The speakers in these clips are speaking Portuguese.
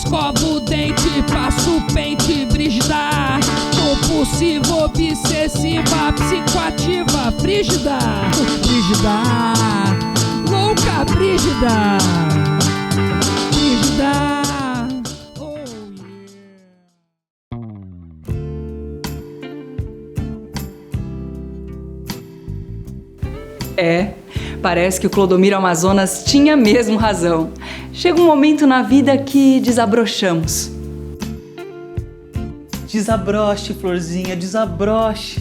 escovo o dente, passo o pente, Brígida. Compulsiva, obsessiva, psicoativa, frígida. Brígida, louca, Brígida. Brígida. Parece que o Clodomiro Amazonas tinha mesmo razão. Chega um momento na vida que desabrochamos. Desabroche, florzinha, desabroche.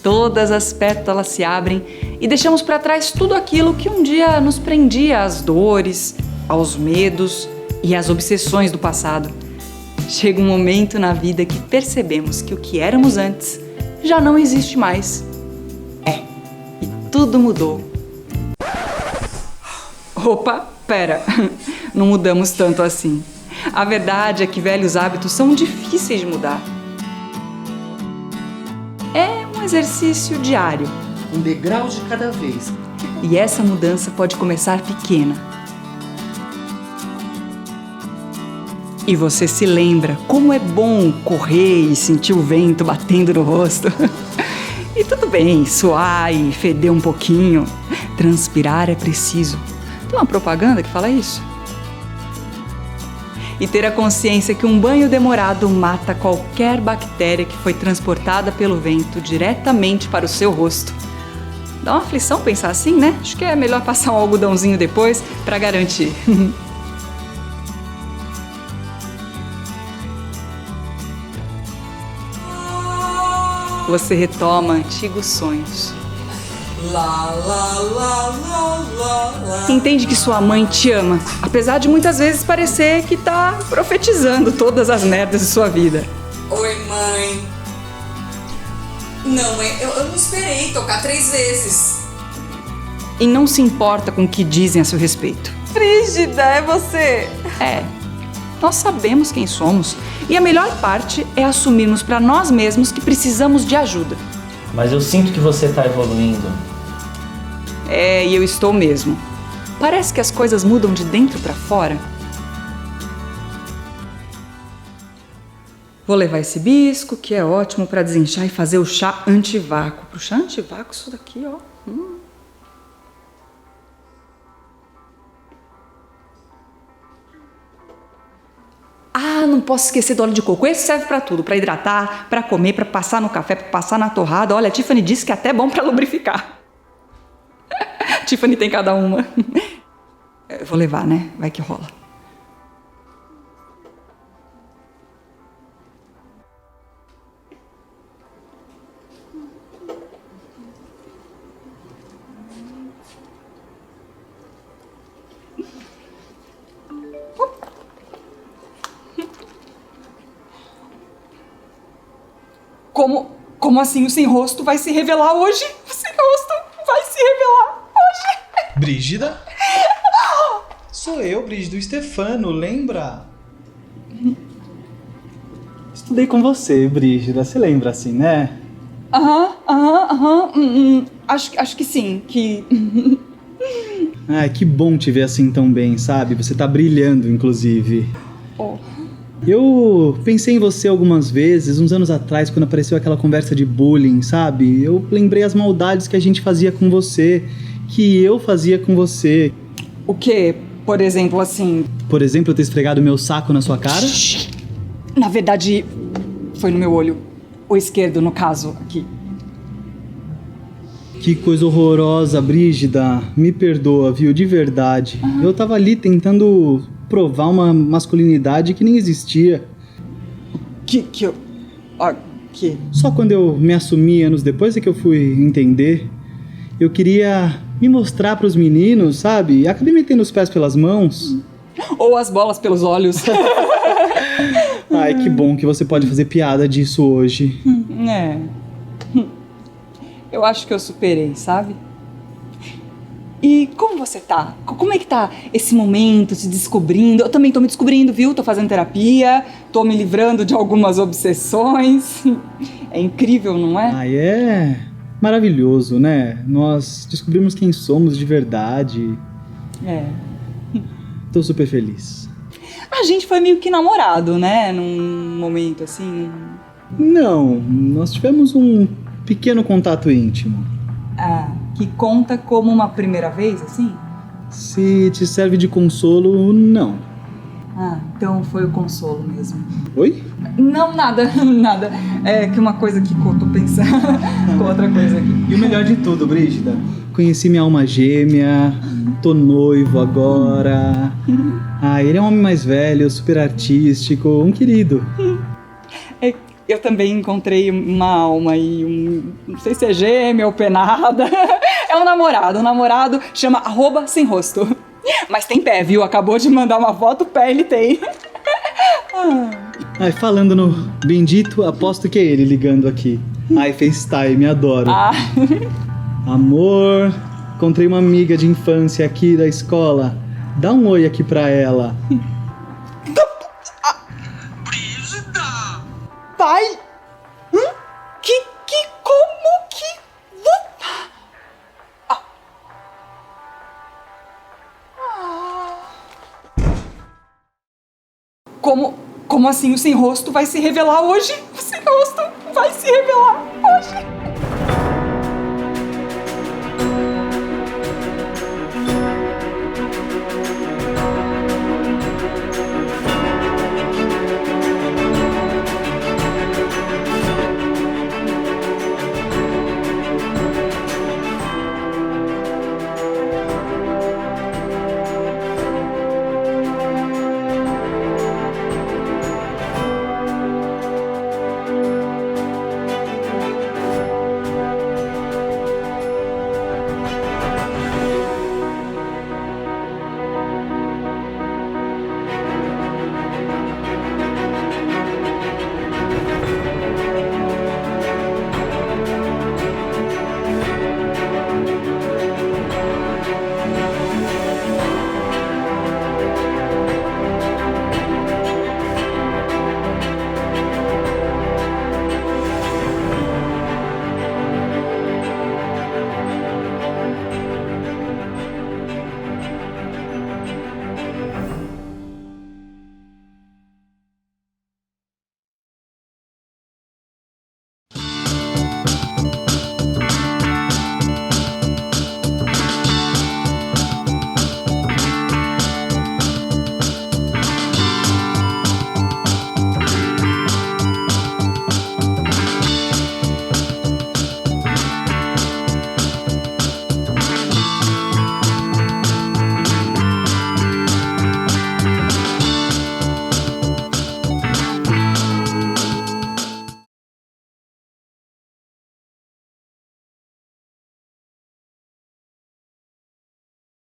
Todas as pétalas se abrem e deixamos para trás tudo aquilo que um dia nos prendia às dores, aos medos e às obsessões do passado. Chega um momento na vida que percebemos que o que éramos antes já não existe mais. E tudo mudou. Opa, pera, não mudamos tanto assim. A verdade é que velhos hábitos são difíceis de mudar. É um exercício diário. Um degrau de cada vez. E essa mudança pode começar pequena. E você se lembra como é bom correr e sentir o vento batendo no rosto. E tudo bem, suar e feder um pouquinho. Transpirar é preciso. Tem uma propaganda que fala isso. E ter a consciência que um banho demorado mata qualquer bactéria que foi transportada pelo vento diretamente para o seu rosto. Dá uma aflição pensar assim, né? Acho que é melhor passar um algodãozinho depois para garantir. Você retoma antigos sonhos. Entende que sua mãe te ama, apesar de muitas vezes parecer que tá profetizando todas as merdas de sua vida. Oi, mãe. Não, mãe, eu não esperei tocar 3 vezes. E não se importa com o que dizem a seu respeito. Frígida, é você? Nós sabemos quem somos e a melhor parte é assumirmos para nós mesmos que precisamos de ajuda. Mas eu sinto que você tá evoluindo. E eu estou mesmo. Parece que as coisas mudam de dentro para fora. Vou levar esse hibisco, que é ótimo para desinchar e fazer o chá antivácuo. Pro chá antivácuo, isso daqui, ó. Não posso esquecer do óleo de coco. Esse serve para tudo, para hidratar, para comer, para passar no café, para passar na torrada. Olha, a Tiffany disse que é até bom para lubrificar. Tiffany tem cada uma. Eu vou levar, né? Vai que rola. Como assim o sem rosto vai se revelar hoje? O sem rosto vai se revelar hoje. Brígida? Sou eu, Brígida, o Stefano, lembra? Estudei com você, Brígida, você lembra assim, né? Acho que sim, que... Ai, que bom te ver assim tão bem, sabe? Você tá brilhando, inclusive. Eu pensei em você algumas vezes, uns anos atrás, quando apareceu aquela conversa de bullying, sabe? Eu lembrei as maldades que a gente fazia com você, que eu fazia com você. O quê? Por exemplo, assim... Por exemplo, eu ter esfregado meu saco na sua cara? Na verdade, foi no meu olho. O esquerdo, no caso, aqui. Que coisa horrorosa, Brígida. Me perdoa, viu? De verdade. Eu tava ali tentando provar uma masculinidade que nem existia. Que? Só quando eu me assumi anos depois é que eu fui entender. Eu queria me mostrar pros meninos, sabe? E acabei metendo os pés pelas mãos. Ou as bolas pelos olhos. Ai, que bom que você pode fazer piada disso hoje. Eu acho que eu superei, sabe? E como você tá? Como é que tá esse momento, se descobrindo? Eu também tô me descobrindo, viu? Tô fazendo terapia, tô me livrando de algumas obsessões. É incrível, não é? Ai, é maravilhoso, né? Nós descobrimos quem somos de verdade. Tô super feliz. A gente foi meio que namorado, né? Num momento assim. Não, nós tivemos um pequeno contato íntimo. Ah, que conta como uma primeira vez, assim? Se te serve de consolo, não. Ah, então foi o consolo mesmo. Oi? Não, nada, nada. É que uma coisa que eu tô pensando com outra coisa aqui. E o melhor de tudo, Brígida, conheci minha alma gêmea, tô noivo agora. Ah, ele é um homem mais velho, super artístico, um querido. Eu também encontrei uma alma e não sei se é gêmea ou penada. É um namorado chama @semrosto. Mas tem pé, viu? Acabou de mandar uma foto, pé ele tem. Ai, falando no bendito, aposto que é ele ligando aqui. Ai, FaceTime, adoro. Ah, Amor, encontrei uma amiga de infância aqui da escola. Dá um oi aqui pra ela. pai? Como que... Como assim o sem rosto vai se revelar hoje? O sem rosto vai se revelar hoje.